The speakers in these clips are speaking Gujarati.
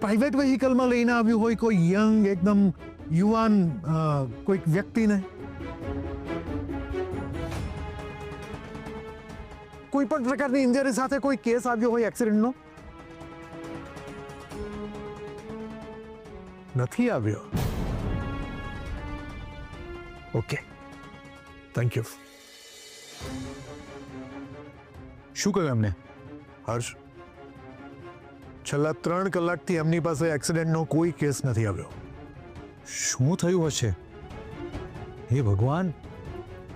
પ્રાઇવેટ વ્હીકલમાં લઈને આવ્યું હોય કોઈ યંગ એકદમ યુવાન કોઈક વ્યક્તિને, કોઈ પણ પ્રકારની ઇન્જરી સાથે કોઈ કેસ આવ્યો હોય એક્સિડન્ટનો? નથી આવ્યો. Okay, thank you. શું કહ્યું એમને? હર્ષ, છેલ્લા 3 કલાકથી એમની પાસે એક્સિડન્ટનો કોઈ કેસ નથી આવ્યો. શું થયું હશે? હે ભગવાન,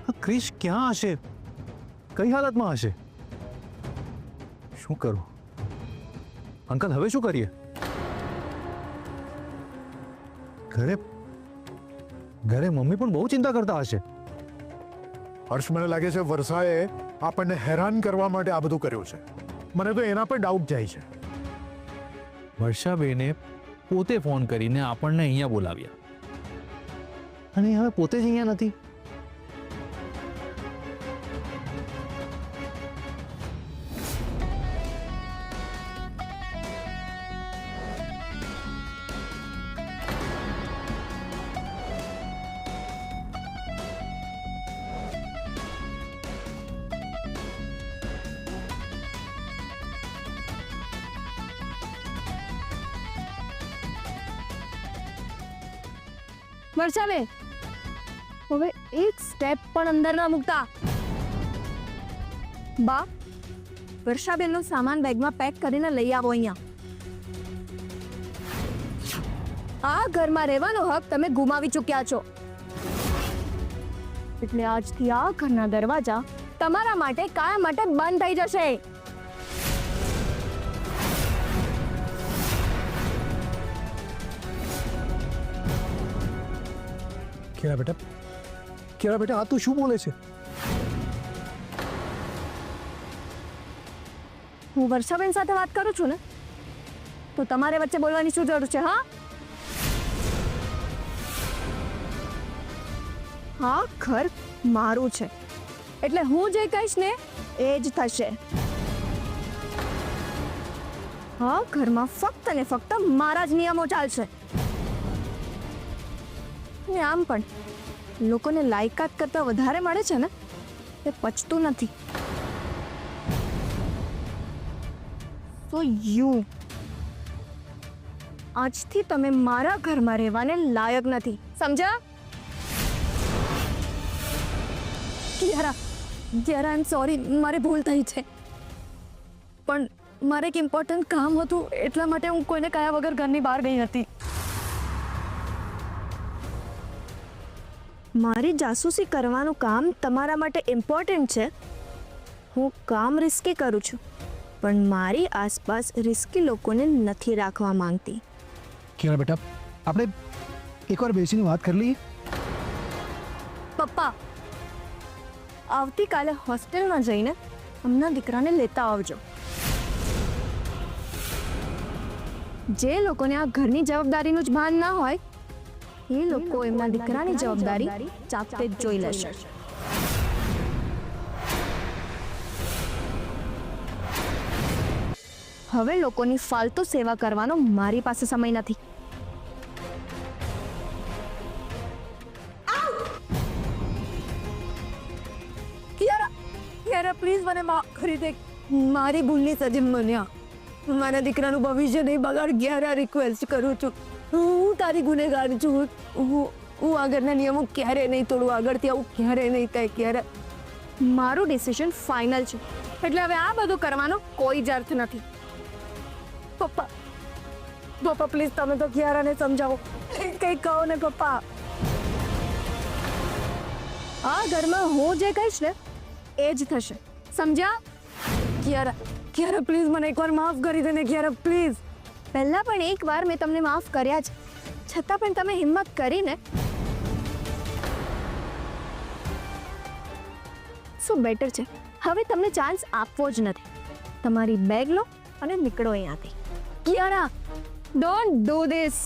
આ ક્રિશ ક્યાં હશે? કઈ હાલતમાં હશે? શું કરું? અંકલ, હવે શું કરીએ? ઘરે મમ્મી પણ બહુ ચિંતા કરતા હશે. હર્ષ, મને લાગે છે વર્ષાએ આપણને હેરાન કરવા માટે આ બધું કર્યું છે. મને તો એના પર ડાઉટ જાય છે. વર્ષાબેને પોતે ફોન કરીને આપણને અહીંયા બોલાવ્યા અને હવે પોતે જ અહીંયા નથી. વર્ષાબેન, હવે એક સ્ટેપ પણ અંદર ના મૂકતા. બા, વર્ષાબેન નો સામાન બેગમાં પેક કરીને લઈ આવો અહીંયા. આ ઘરમાં રહેવાનો હક તમે ગુમાવી ચૂક્યા છો, એટલે આજથી આ ઘરના દરવાજા તમારા માટે કાયમ માટે બંધ થઈ જશે. કેરા બેટા, આ તું શું બોલે છે? હું વર્ષાબેન સાથે વાત કરું છું ને, તો તમારે વચ્ચે બોલવાની શું જરૂર છે? હા, ઘર મારું છે, એટલે હું જે કહીશ ને એ જ થશે. હા, ઘરમાં ફક્ત ને ફક્ત મારા જ નિયમો ચાલશે. ને આમ પણ લોકોને લાયકાત કરતા વધારે મળે છે ને, એ પચતું નથી. સો આજથી તમે મારા ઘરમાં રહેવાને લાયક નથી, સમજ્યા? કિયારા, આઈ એમ સોરી, મારે ભૂલ થઈ છે, પણ મારે એક ઇમ્પોર્ટન્ટ કામ હતું એટલા માટે હું કોઈને કયા વગર ઘરની બહાર ગઈ હતી. મારી જાસૂસી કરવાનું કામ તમારા માટે ઇમ્પોર્ટન્ટ છે. હું કામ રિસ્કી કરું છું, પણ મારી આસપાસ રિસ્કી લોકોને નથી રાખવા માંગતી. કેરા બેટા, આપણે એકવાર બેસીને વાત કરી લઈએ. પપ્પા, આવતીકાલે હોસ્ટેલમાં જઈને અમના દીકરાને લેતા આવજો. જે લોકોને આ ઘરની જવાબદારીનું જ ભાન ના હોય, એ લોકો એમના દીકરાની જવાબદારી જાતે જ જોઈ લેશે. હવે લોકોની ફાલતુ સેવા કરવાનો મારી પાસે સમય નથી. કિયારા, પ્લીઝ મને માફ કરી દે. મારી ભૂલની સજા બન્યા. મારા દીકરાનું ભવિષ્ય નહીં બગાડ. કિયારા, રિક્વેસ્ટ કરું છું, હું તારી ગુનેગાર છું. હું આગળના નિયમો ક્યારેય નહીં તોડું, આગળથી આવું ક્યારેય નહીં થાય. ક્યારે મારું ડિસિઝન ફાઇનલ છે, એટલે હવે આ બધું કરવાનો કોઈ જ અર્થ નથી. પપ્પા પ્લીઝ તમે તો કિયારાને સમજાવો, કંઈક કહો ને પપ્પા. આ ઘરમાં હું જે કહીશ ને એ જ થશે, સમજ્યા? કિયારા પ્લીઝ મને એકવાર માફ કરી દે ને કિયારા, પ્લીઝ. પહેલા પણ એકવાર મેં તમને માફ કર્યા છે, છતાં પણ તમે હિંમત કરીને શું બેટર છે હવે તમને ચાન્સ આપવો જ નથી. તમારી બેગ લો અને નીકળો અહીંયાથી. Kiara, don't do this.